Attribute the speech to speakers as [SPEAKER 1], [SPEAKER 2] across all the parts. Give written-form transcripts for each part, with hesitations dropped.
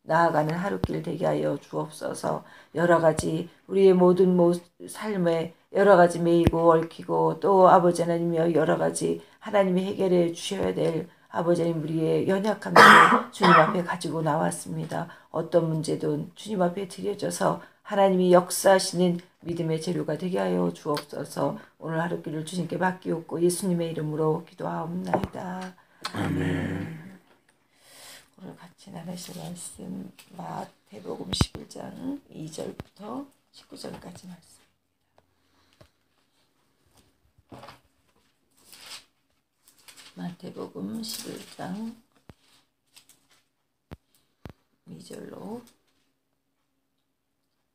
[SPEAKER 1] 나아가는 하루길 되게 하여 주옵소서. 여러 가지 우리의 모든 삶에 여러 가지 매이고 얽히고 또 아버지 하나님이여 여러 가지 하나님이 해결해 주셔야 될 아버지 하나님 우리의 연약함들을 주님 앞에 가지고 나왔습니다. 어떤 문제든 주님 앞에 드려져서 하나님이 역사하시는 믿음의 재료가 되게 하여 주옵소서. 오늘 하루길을 주님께 맡기옵고 예수님의 이름으로 기도하옵나이다. 아멘. 오늘 같이 나누실 말씀 마태복음 11장 2절부터 19절까지 말씀. 마태복음 11장 2절로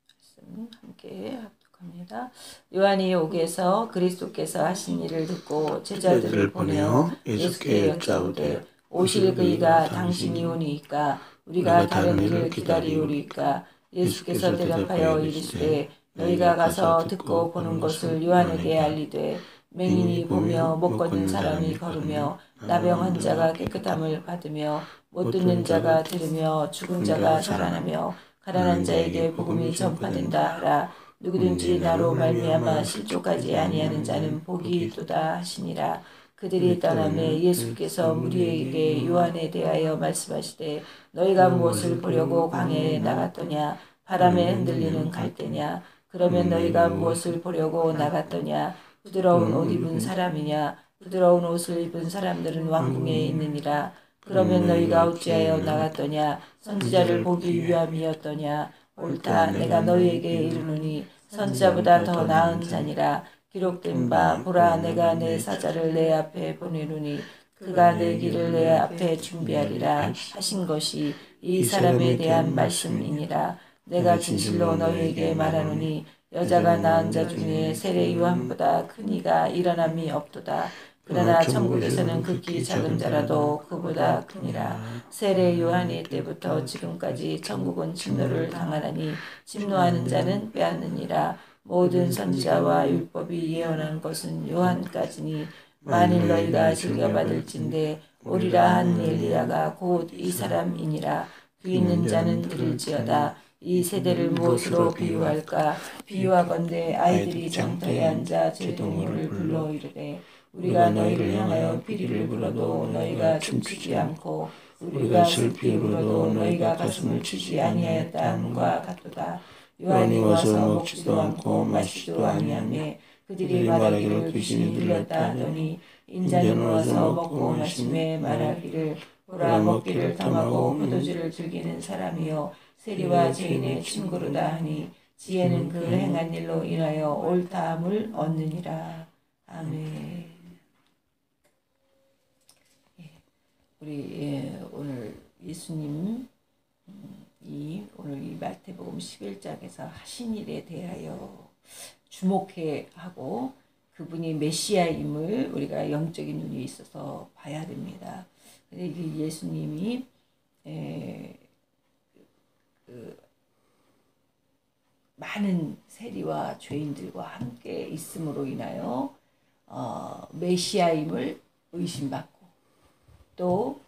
[SPEAKER 1] 말씀 함께 합독합니다. 요한이 옥에서 그리스도께서 하신 일을 듣고 제자들을 보내어 예수께 여짜오되 오실 그이가 당신이 오니이까 우리가 다른 일을 기다리오리이까. 예수께서 대답하여 이르시되 너희가 가서 듣고 보는 것을 요한에게 알리되 맹인이 보며 못 걷는 사람이 걸으며 나병 환자가 깨끗함을 받으며 못 듣는 자가 들으며 죽은 자가 살아나며 가난한 자에게 복음이 전파된다 하라. 누구든지 나로 말미암아 실족하지 아니하는 자는 복이 있도다 하시니라. 그들이 떠나매 예수께서 무리에게 요한에 대하여 말씀하시되 너희가 무엇을 보려고 광야에 나갔더냐. 바람에 흔들리는 갈대냐. 그러면 너희가 무엇을 보려고 나갔더냐. 부드러운 옷 입은 사람이냐. 부드러운 옷을 입은 사람들은 왕궁에 있느니라. 그러면 너희가 어찌하여 나갔더냐. 선지자를 보기 위함이었더냐. 옳다. 내가 너희에게 이르노니 선지자보다 더 나은 자니라. 기록된 바 보라 내가 내 사자를 내 앞에 보내노니 그가 내 길을 내 앞에 준비하리라 하신 것이 이 사람에 대한 말씀이니라. 내가 진실로 너희에게 말하노니 여자가 낳은 자 중에 세례 요한보다 큰 이가 일어남이 없도다. 그러나 천국에서는 극히 작은 자라도 그보다 크니라. 세례 요한의 때부터 지금까지 천국은 침노를 당하나니 침노하는 자는 빼앗느니라. 모든 선지자와 율법이 예언한 것은 요한까지니 만일 너희가 즐겨받을진대 오리라 한 엘리야가 곧 이 사람이니라. 귀 있는 자는 들을지어다. 이 세대를 무엇으로 비유할까. 비유하건대 아이들이 장터에 앉아 제동물을 불러 이르되 우리가 너희를 향하여 피리를 불어도 너희가 춤추지 않고 우리가 슬피 울어도 너희가 가슴을 치지 아니하였다 함과 같도다. 요한이 와서 먹지도 않고 마시지도 아니하며 그들이 말하기를 귀신이 들렸다 하더니 인자는 와서 먹고 마시며 말하기를 보라 먹기를 탐하고 포도주를 즐기는 사람이요 세리와 죄인의 친구로다 하니 지혜는 그 행한 일로 인하여 옳다함을 얻느니라. 아멘. 우리 오늘 예수님 오늘 이 마태복음 11장에서 하신 일에 대하여 주목해 하고 그분이 메시아임을 우리가 영적인 눈이 있어서 봐야 됩니다. 근데 예수님이 많은 세리와 죄인들과 함께 있음으로 인하여 메시아임을 의심받고 또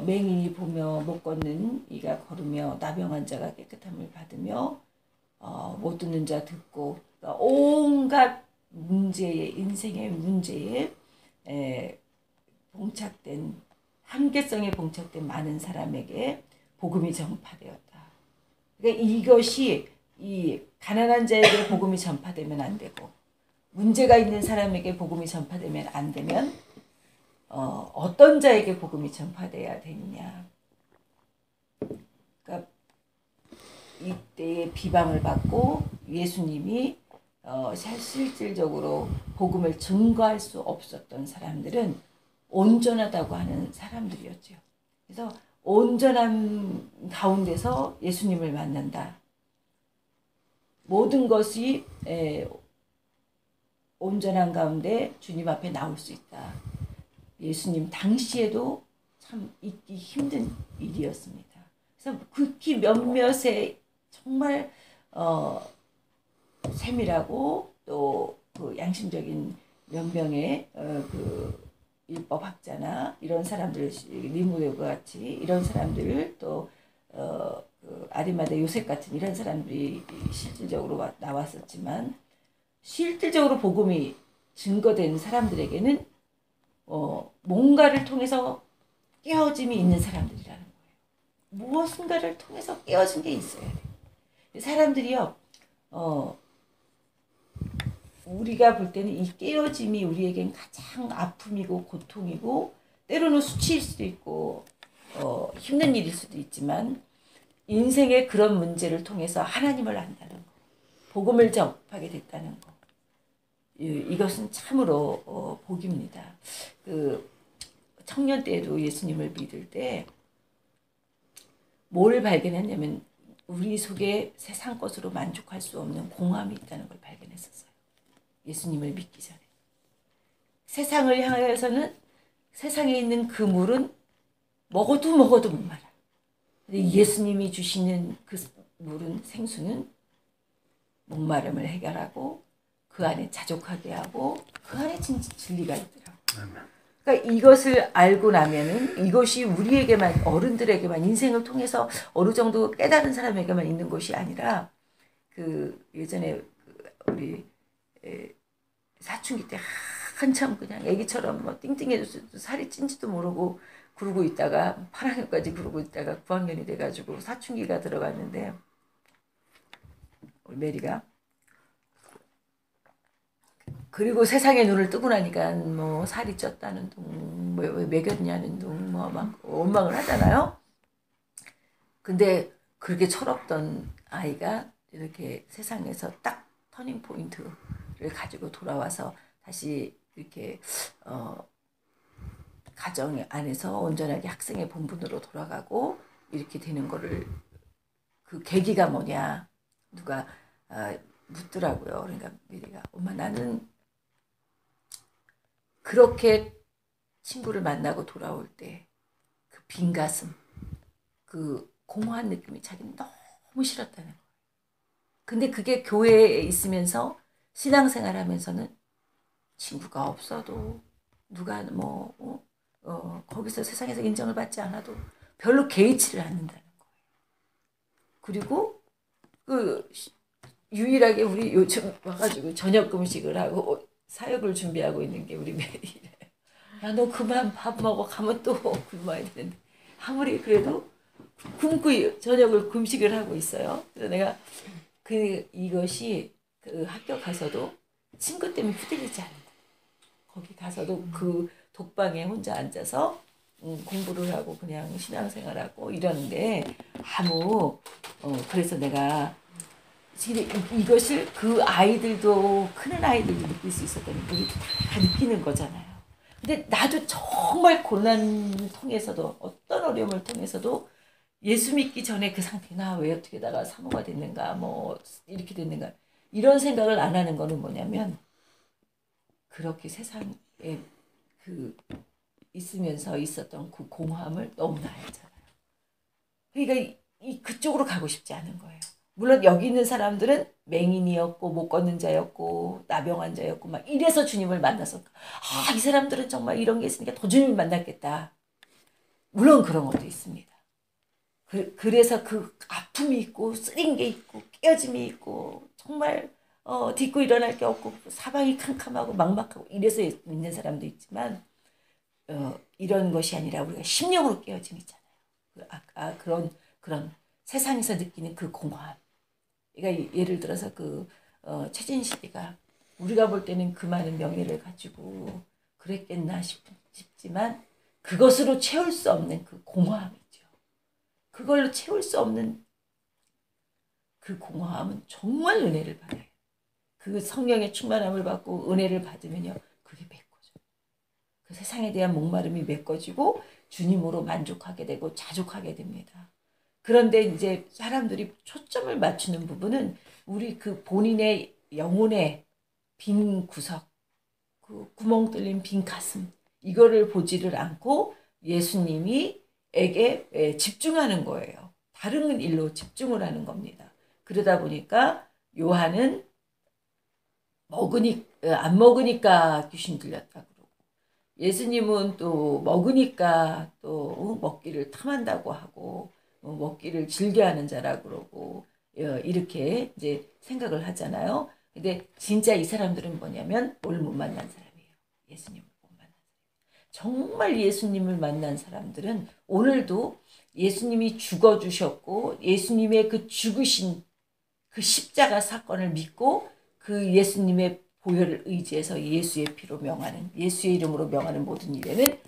[SPEAKER 1] 맹인이 보며 못 걷는 이가 걸으며 나병 환자가 깨끗함을 받으며 못 듣는 자 듣고 그러니까 온갖 문제에 인생의 문제에 봉착된 한계성에 봉착된 많은 사람에게 복음이 전파되었다. 그러니까 이것이 이 가난한 자에게 복음이 전파되면 안 되고 문제가 있는 사람에게 복음이 전파되면 안 되면 어떤 자에게 복음이 전파돼야 되느냐. 그러니까 이때에 비방을 받고 예수님이 실질적으로 복음을 증거할 수 없었던 사람들은 온전하다고 하는 사람들이었죠. 그래서 온전한 가운데서 예수님을 만난다. 모든 것이 온전한 가운데 주님 앞에 나올 수 있다. 예수님 당시에도 참 있기 힘든 일이었습니다. 그래서 극히 몇몇의 정말 세밀하고 또 그 양심적인 몇 명의 그 율법학자나 이런 사람들 니무웨과 같이 이런 사람들을 또 아리마다 요셉 같은 이런 사람들이 실질적으로 나왔었지만 실질적으로 복음이 증거된 사람들에게는 뭔가를 통해서 깨어짐이 있는 사람들이라는 거예요. 무엇인가를 통해서 깨어진 게 있어야 돼. 사람들이요, 우리가 볼 때는 이 깨어짐이 우리에겐 가장 아픔이고 고통이고 때로는 수치일 수도 있고 힘든 일일 수도 있지만 인생의 그런 문제를 통해서 하나님을 안다는 거, 복음을 접하게 됐다는 거, 이것은 참으로 복입니다. 그 청년 때에도 예수님을 믿을 때 뭘 발견했냐면 우리 속에 세상 것으로 만족할 수 없는 공함이 있다는 걸 발견했었어요. 예수님을 믿기 전에. 세상을 향해서는 세상에 있는 그 물은 먹어도 목마라. 근데 예수님이 주시는 그 물은, 생수는 목마름을 해결하고 그 안에 자족하게 하고 그 안에 진리가 있더라고요. 그러니까 이것을 알고 나면은 이것이 우리에게만, 어른들에게만, 인생을 통해서 어느 정도 깨달은 사람에게만 있는 것이 아니라 그 예전에 우리 사춘기 때 한참 그냥 애기처럼 뭐 띵띵해져서 살이 찐지도 모르고 그러고 있다가 8학년까지 그러고 있다가 9학년이 돼가지고 사춘기가 들어갔는데 우리 메리가 그리고 세상에 눈을 뜨고 나니까 뭐 살이 쪘다는 둥, 뭐 왜 먹였냐는 둥, 뭐 막 원망을 하잖아요. 근데 그렇게 철없던 아이가 이렇게 세상에서 딱 터닝 포인트를 가지고 돌아와서 다시 이렇게 가정 안에서 온전하게 학생의 본분으로 돌아가고 이렇게 되는 거를 그 계기가 뭐냐 누가 묻더라고요. 그러니까 미리가 엄마 나는 그렇게 친구를 만나고 돌아올 때 그 빈 가슴, 그 공허한 느낌이 자기는 너무 싫었다는 거예요. 근데 그게 교회에 있으면서 신앙생활 하면서는 친구가 없어도 누가 뭐 거기서 세상에서 인정을 받지 않아도 별로 개의치를 않는다는 거예요. 그리고 그 유일하게 우리 요즘 와가지고 저녁 금식을 하고 사역을 준비하고 있는 게 우리 메리래. 야, 너 그만 밥 먹어. 가면 또 굶어야 되는데. 아무리 그래도 굶고 저녁을 금식을 하고 있어요. 그래서 내가 이것이 그 학교 가서도 친구 때문에 후들리지 않는다. 거기 가서도 그 독방에 혼자 앉아서 공부를 하고 그냥 신앙생활하고 이러는데 그래서 내가 이것을 그 아이들도 크는 아이들도 느낄 수 있었다니 우리도 다 느끼는 거잖아요. 근데 나도 정말 고난 통해서도 어떤 어려움을 통해서도 예수 믿기 전에 그 상태 나 왜 어떻게다가 사모가 됐는가 뭐 이렇게 됐는가 이런 생각을 안 하는 거는 뭐냐면 그렇게 세상에 그 있으면서 있었던 그 공허함을 너무나 알잖아요. 그러니까 그쪽으로 가고 싶지 않은 거예요. 물론 여기 있는 사람들은 맹인이었고 못 걷는 자였고 나병한 자였고 막 이래서 주님을 만나서 이 사람들은 정말 이런 게 있으니까 더 주님을 만났겠다. 물론 그런 것도 있습니다. 그래서 그 아픔이 있고 쓰린 게 있고 깨어짐이 있고 정말 딛고 일어날 게 없고 사방이 캄캄하고 막막하고 이래서 있는 사람도 있지만 이런 것이 아니라 우리가 심령으로 깨어짐 있잖아요. 그런 세상에서 느끼는 그 공허함. 그러니까 예를 들어서 최진식이가 우리가 볼 때는 그 많은 명예를 가지고 그랬겠나 싶지만 그것으로 채울 수 없는 그 공허함이죠. 그걸로 채울 수 없는 그 공허함은 정말 은혜를 받아요. 그 성령의 충만함을 받고 은혜를 받으면요. 그게 메꿔져요. 그 세상에 대한 목마름이 메꿔지고 주님으로 만족하게 되고 자족하게 됩니다. 그런데 이제 사람들이 초점을 맞추는 부분은 우리 그 본인의 영혼의 빈 구석, 그 구멍 뚫린 빈 가슴 이거를 보지를 않고 예수님이에게 집중하는 거예요. 다른 일로 집중을 하는 겁니다. 그러다 보니까 요한은 안 먹으니까 귀신 들렸다 그러고 예수님은 또 먹으니까 또 먹기를 탐한다고 하고 먹기를 즐겨하는 자라 그러고 이렇게 이제 생각을 하잖아요. 근데 진짜 이 사람들은 뭐냐면 뭘 못 만난 사람이에요. 예수님을 못 만난 사람. 정말 예수님을 만난 사람들은 오늘도 예수님이 죽어주셨고 예수님의 그 죽으신 그 십자가 사건을 믿고 그 예수님의 보혈을 의지해서 예수의 피로 명하는 예수의 이름으로 명하는 모든 일에는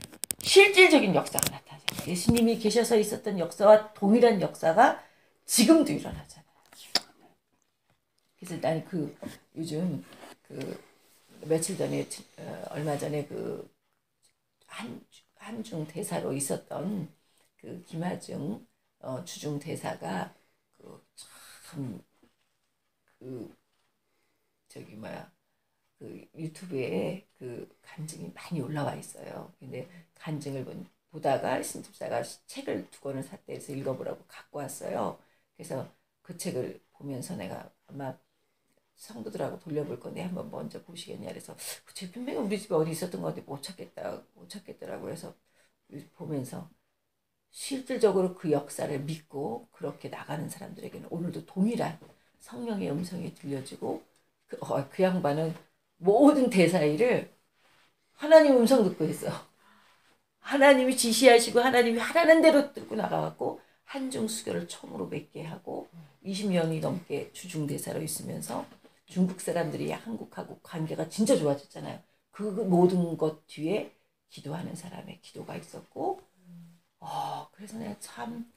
[SPEAKER 1] 실질적인 역사가 나타나잖아요. 예수님이 계셔서 있었던 역사와 동일한 역사가 지금도 일어나잖아요. 그래서 나는 요즘 며칠 전에 얼마 전에 한중 대사로 있었던 김하중 주중 대사가 유튜브에 간증이 많이 올라와 있어요. 근데 간증을 보다가 신집사가 책을 2권을 샀대 해서 읽어보라고 갖고 왔어요. 그래서 그 책을 보면서 내가 아마 성도들하고 돌려볼 건데 한번 먼저 보시겠냐 그래서 그 책 분명히 우리 집에 어디 있었던 것 같은데 못 찾겠더라고. 그래서 보면서 실질적으로 그 역사를 믿고 그렇게 나가는 사람들에게는 오늘도 동일한 성령의 음성이 들려지고 그 양반은 모든 대사일을 하나님 음성 듣고 있어. 하나님이 지시하시고 하나님이 하라는 대로 듣고 나가갖고 한중 수교를 처음으로 맺게 하고 20년이 넘게 주중대사로 있으면서 중국 사람들이 한국하고 관계가 진짜 좋아졌잖아요. 그 모든 것 뒤에 기도하는 사람의 기도가 있었고 그래서 내가 참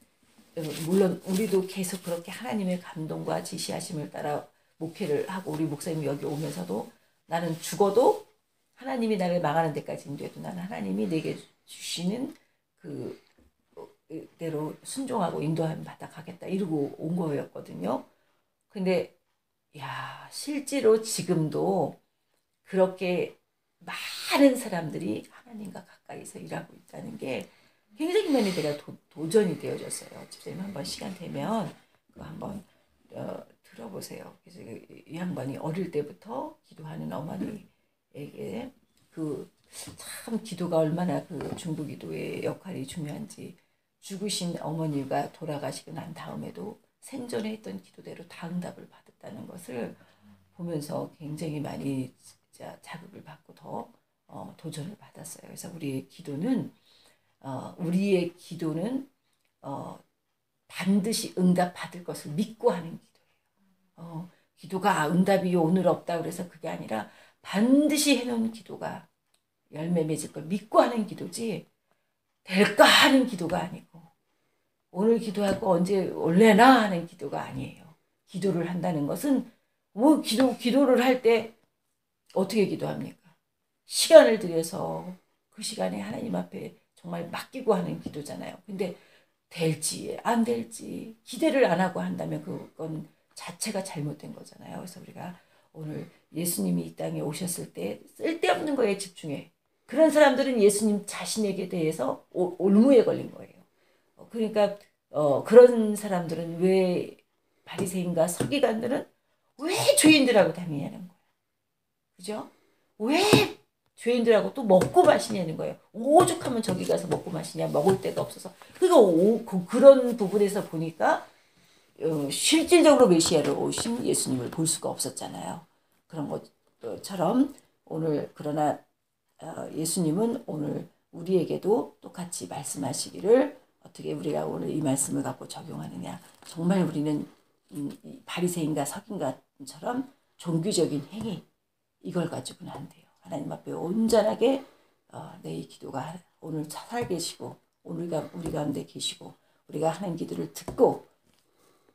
[SPEAKER 1] 물론 우리도 계속 그렇게 하나님의 감동과 지시하심을 따라 목회를 하고 우리 목사님이 여기 오면서도 나는 죽어도 하나님이 나를 망하는 데까지 인도해도 나는 하나님이 내게 주시는 그대로 순종하고 인도함 받아 가겠다 이러고 온 거였거든요. 근데 실제로 지금도 그렇게 많은 사람들이 하나님과 가까이서 일하고 있다는 게 굉장히 많이 내가 도전이 되어졌어요. 집사님 한번 시간 되면 그거 한번 들어보세요. 그래서 이 양반이 어릴 때부터 기도하는 어머니에게 참 기도가 얼마나 중보 기도의 역할이 중요한지 죽으신 어머니가 돌아가시고 난 다음에도 생전에 했던 기도대로 다 응답을 받았다는 것을 보면서 굉장히 많이 진짜 자극을 받고 더 도전을 받았어요. 그래서 우리의 기도는 반드시 응답받을 것을 믿고 하는 기도예요. 기도가 응답이 오늘 없다 그래서 그게 아니라 반드시 해놓은 기도가 열매 맺을 걸 믿고 하는 기도지 될까 하는 기도가 아니고 오늘 기도하고 언제 올래나 하는 기도가 아니에요. 기도를 한다는 것은 기도를 할 때 어떻게 기도합니까? 시간을 들여서 그 시간에 하나님 앞에 정말 맡기고 하는 기도잖아요. 근데 될지 안 될지 기대를 안 하고 한다면 그건 자체가 잘못된 거잖아요. 그래서 우리가 오늘 예수님이 이 땅에 오셨을 때 쓸데없는 거에 집중해. 그런 사람들은 예수님 자신에게 대해서 올무에 걸린 거예요. 그러니까 그런 사람들은 왜 바리새인과 서기관들은 왜 죄인들하고 다니냐는 거예요. 그죠? 왜 죄인들하고 또 먹고 마시냐는 거예요. 오죽하면 저기 가서 먹고 마시냐. 먹을 데가 없어서. 그러니까 그런 부분에서 보니까 실질적으로 메시아를 오신 예수님을 볼 수가 없었잖아요. 그런 것처럼 오늘 그러나 예수님은 오늘 우리에게도 똑같이 말씀하시기를 어떻게 우리가 오늘 이 말씀을 갖고 적용하느냐. 정말 우리는 바리새인과 서기관처럼 종교적인 행위 이걸 가지고는 안 돼요. 하나님 앞에 온전하게 내 기도가 오늘 살아계시고 오늘 우리 가운데 계시고 우리가 하는 기도를 듣고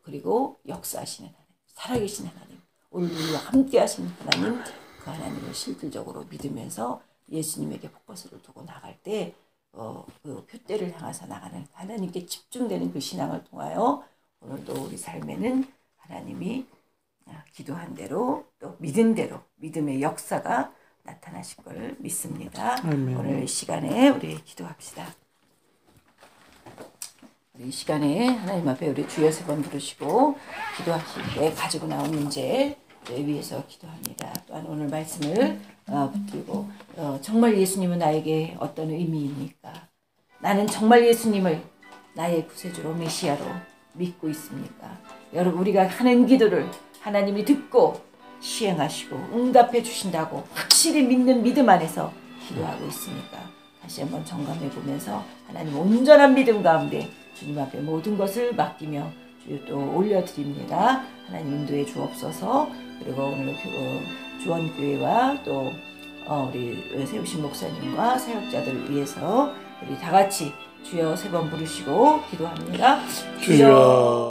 [SPEAKER 1] 그리고 역사하시는 하나님, 살아계신 하나님, 오늘 우리와 함께 하시는 하나님, 그 하나님을 실질적으로 믿으면서 예수님에게 포커스를 두고 나갈 때 그 표대를 향해서 나가는 하나님께 집중되는 그 신앙을 통하여 오늘도 우리 삶에는 하나님이 기도한 대로 또 믿은 대로 믿음의 역사가 나타나실 걸 믿습니다. 아멘. 오늘 시간에 우리 기도합시다. 이 시간에 하나님 앞에 우리 주여 3번 부르시고 기도하실 때 가지고 나온 문제 위해서 기도합니다. 또한 오늘 말씀을 붙들고 정말 예수님은 나에게 어떤 의미입니까? 나는 정말 예수님을 나의 구세주로 메시아로 믿고 있습니까? 여러분 우리가 하는 기도를 하나님이 듣고 시행하시고 응답해 주신다고 확실히 믿는 믿음 안에서 기도하고 있습니까? 다시 한번 점검해 보면서 하나님 온전한 믿음 가운데 주님 앞에 모든 것을 맡기며 주여 또 올려드립니다. 하나님 인도해 주옵소서. 그리고 오늘 주원교회와 또 우리 세우신 목사님과 사역자들을 위해서 우리 다 같이 주여 3번 부르시고 기도합니다.
[SPEAKER 2] 주여